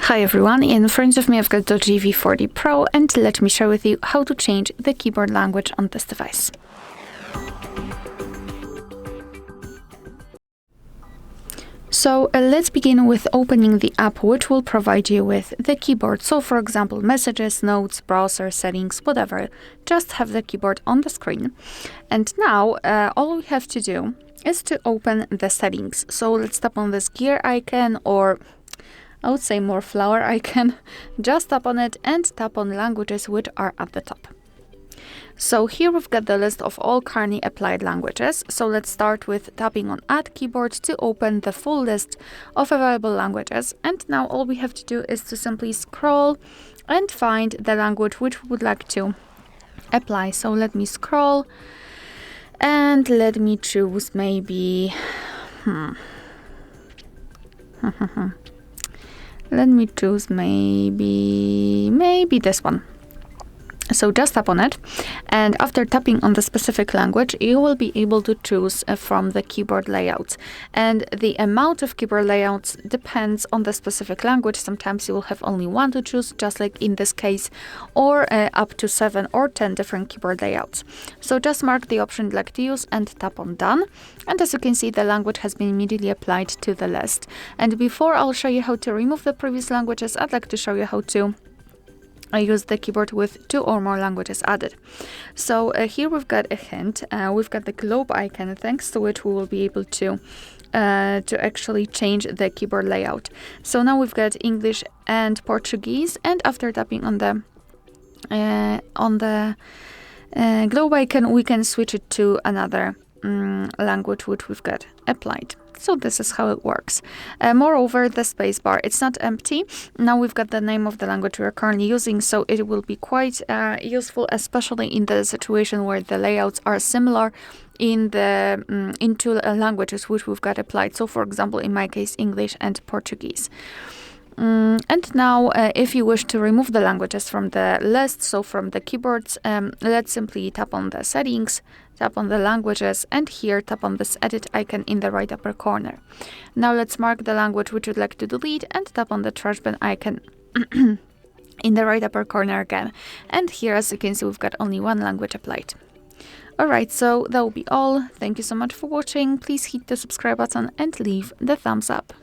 Hi everyone, in front of me I've got DOOGEE V40 Pro and let me share with you how to change the keyboard language on this device. So let's begin with opening the app which will provide you with the keyboard. So for example, messages, notes, browser, settings, whatever. Just have the keyboard on the screen. And now all we have to do is to open the settings. So let's tap on this gear icon, or I would say more flower icon. Just tap on it and tap on languages which are at the top. So here we've got the list of all currently applied languages. So let's start with tapping on Add Keyboard to open the full list of available languages. And now all we have to do is to simply scroll and find the language which we would like to apply. So let me scroll and let me choose maybe... Let me choose maybe this one. So just tap on it, and after tapping on the specific language, you will be able to choose from the keyboard layouts. And the amount of keyboard layouts depends on the specific language. Sometimes you will have only one to choose, just like in this case, or up to 7 or 10 different keyboard layouts. So just mark the option you'd like to use and tap on Done. And as you can see, the language has been immediately applied to the list. And before I'll show you how to remove the previous languages, I'd like to show you how to I use the keyboard with 2 or more languages added. So here we've got a hint. We've got the globe icon, thanks to which we will be able to actually change the keyboard layout. So now we've got English and Portuguese, and after tapping on the globe icon, we can switch it to another language which we've got applied. So this is how it works. Moreover, the spacebar, it's not empty. Now we've got the name of the language we're currently using, so it will be quite useful, especially in the situation where the layouts are similar in the into languages which we've got applied. So for example, in my case, English and Portuguese. And now, if you wish to remove the languages from the list, so from the keyboards, let's simply tap on the settings, tap on the languages, and here tap on this edit icon in the right upper corner. Now let's mark the language which you'd like to delete and tap on the trash bin icon in the right upper corner again. And here, as you can see, we've got only one language applied. Alright, so that will be all. Thank you so much for watching. Please hit the subscribe button and leave the thumbs up.